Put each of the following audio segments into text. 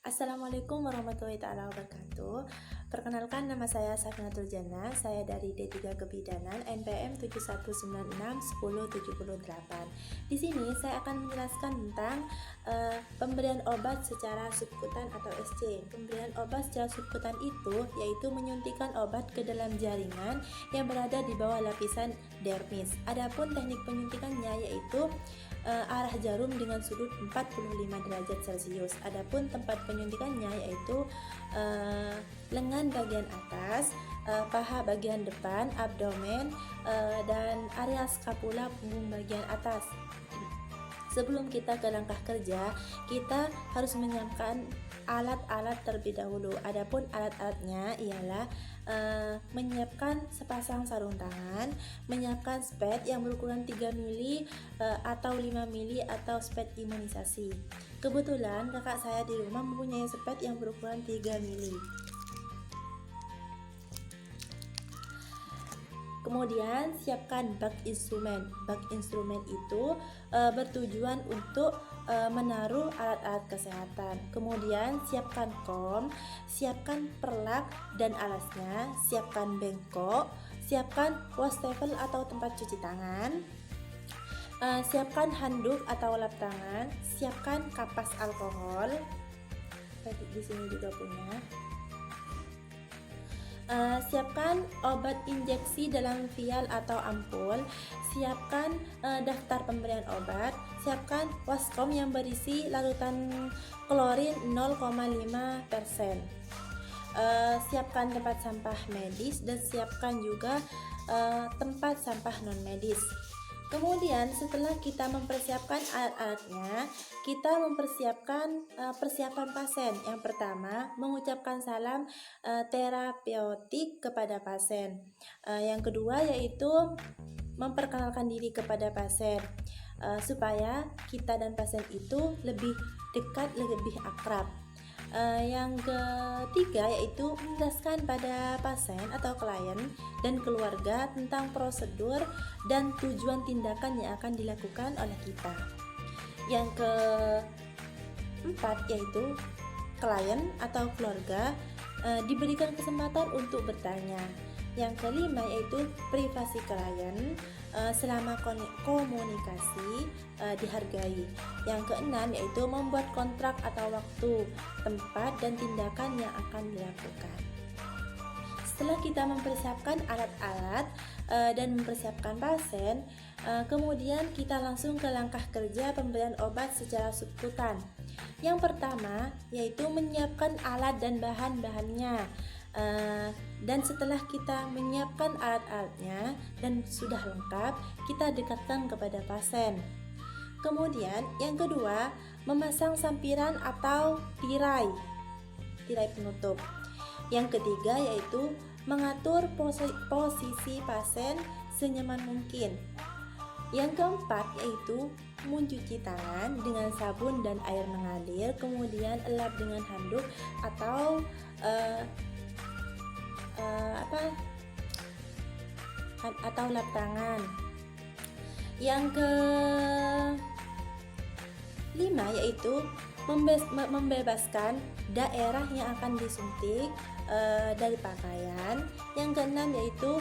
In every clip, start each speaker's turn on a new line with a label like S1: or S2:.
S1: Assalamualaikum warahmatullahi taala wabarakatuh. Perkenalkan, nama saya Safinatul Jannah. Saya dari D3 Kebidanan NPM 71961078. Di sini saya akan menjelaskan tentang pemberian obat secara subkutan atau SC. Pemberian obat secara subkutan itu yaitu menyuntikkan obat ke dalam jaringan yang berada di bawah lapisan dermis. Adapun teknik penyuntikannya yaitu arah jarum dengan sudut 45 derajat Celcius. Adapun tempat penyuntikannya yaitu lengan bagian atas, paha bagian depan, abdomen, dan area skapula punggung bagian atas. Sebelum kita ke langkah kerja, kita harus menyiapkan alat-alat terlebih dahulu. Adapun alat-alatnya ialah menyiapkan sepasang sarung tangan, menyiapkan spet yang berukuran 3 mili atau 5 mili atau spet imunisasi. Kebetulan kakak saya di rumah mempunyai spet yang berukuran 3 mili. Kemudian siapkan bak instrumen. Bak instrumen itu bertujuan untuk menaruh alat-alat kesehatan. Kemudian siapkan kom, siapkan perlak dan alasnya, siapkan bengkok, siapkan wastafel atau tempat cuci tangan, siapkan handuk atau lap tangan, siapkan kapas alkohol. Di sini juga punya. Siapkan obat injeksi dalam vial atau ampul, siapkan daftar pemberian obat, siapkan waskom yang berisi larutan klorin 0,5%, siapkan tempat sampah medis dan siapkan juga tempat sampah non medis. Kemudian setelah kita mempersiapkan alat-alatnya, kita mempersiapkan persiapan pasien. Yang pertama, mengucapkan salam terapeutik kepada pasien. Yang kedua yaitu memperkenalkan diri kepada pasien supaya kita dan pasien itu lebih dekat, lebih akrab. Yang ketiga yaitu menjelaskan pada pasien atau klien dan keluarga tentang prosedur dan tujuan tindakan yang akan dilakukan oleh kita. Yang keempat yaitu klien atau keluarga diberikan kesempatan untuk bertanya. Yang kelima yaitu privasi klien selama komunikasi dihargai. Yang keenam yaitu membuat kontrak atau waktu, tempat, dan tindakan yang akan dilakukan. Setelah kita mempersiapkan alat-alat dan mempersiapkan pasien, kemudian kita langsung ke langkah kerja pemberian obat secara subkutan. Yang pertama yaitu menyiapkan alat dan bahan-bahannya. Dan setelah kita menyiapkan alat-alatnya dan sudah lengkap, kita dekatkan kepada pasien. Kemudian yang kedua, memasang sampiran atau tirai penutup. Yang ketiga yaitu mengatur posisi pasien senyaman mungkin. Yang keempat yaitu mencuci tangan dengan sabun dan air mengalir, kemudian elap dengan handuk atau atau lap tangan. Yang kelima yaitu membebaskan daerah yang akan disuntik dari pakaian. Yang keenam yaitu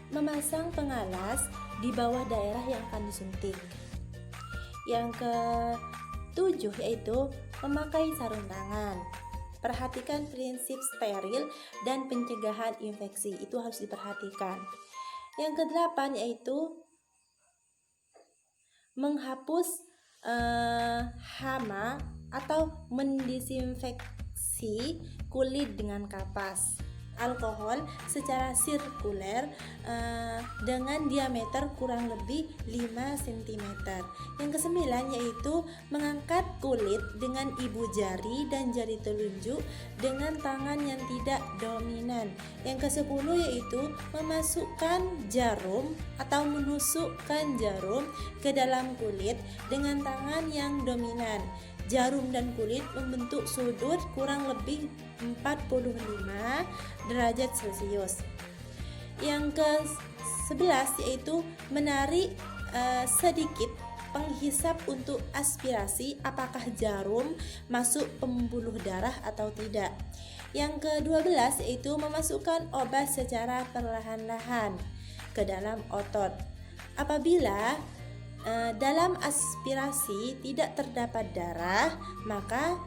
S1: memasang pengalas di bawah daerah yang akan disuntik. Yang ketujuh yaitu memakai sarung tangan. Perhatikan prinsip steril dan pencegahan infeksi, itu harus diperhatikan. Yang kedelapan yaitu menghapus hama atau mendisinfeksi kulit dengan kapas alkohol secara sirkuler dengan diameter kurang lebih 5 cm. Yang kesembilan yaitu mengangkat kulit dengan ibu jari dan jari telunjuk dengan tangan yang tidak dominan. Yang kesepuluh yaitu memasukkan jarum atau menusukkan jarum ke dalam kulit dengan tangan yang dominan. Jarum dan kulit membentuk sudut kurang lebih 45 derajat Celcius. Yang ke-11 yaitu menarik sedikit penghisap untuk aspirasi apakah jarum masuk pembuluh darah atau tidak. Yang ke-12 yaitu memasukkan obat secara perlahan-lahan ke dalam otot. Apabila dalam aspirasi tidak terdapat darah, maka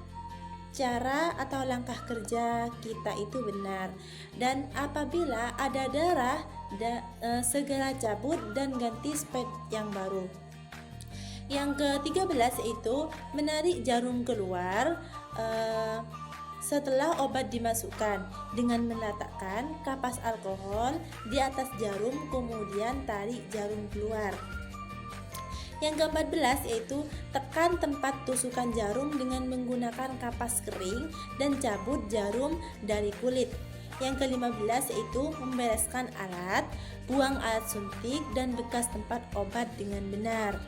S1: cara atau langkah kerja kita itu benar. Dan apabila ada darah, segera cabut dan ganti spek yang baru. Yang ke-13 yaitu menarik jarum keluar setelah obat dimasukkan dengan meletakkan kapas alkohol di atas jarum, kemudian tarik jarum keluar. Yang ke-14 yaitu tekan tempat tusukan jarum dengan menggunakan kapas kering dan cabut jarum dari kulit. Yang ke-15 yaitu membereskan alat, buang alat suntik dan bekas tempat obat dengan benar.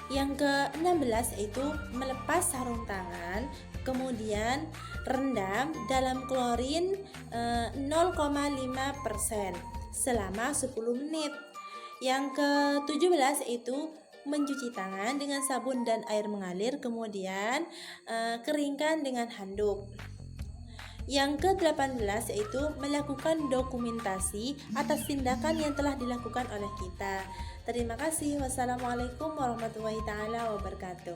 S1: Yang ke-16 yaitu melepas sarung tangan, kemudian rendam dalam klorin 0,5% selama 10 menit. Yang ke-17 itu mencuci tangan dengan sabun dan air mengalir, kemudian keringkan dengan handuk. Yang ke-18 yaitu melakukan dokumentasi atas tindakan yang telah dilakukan oleh kita. Terima kasih. Wassalamualaikum warahmatullahi taala wabarakatuh.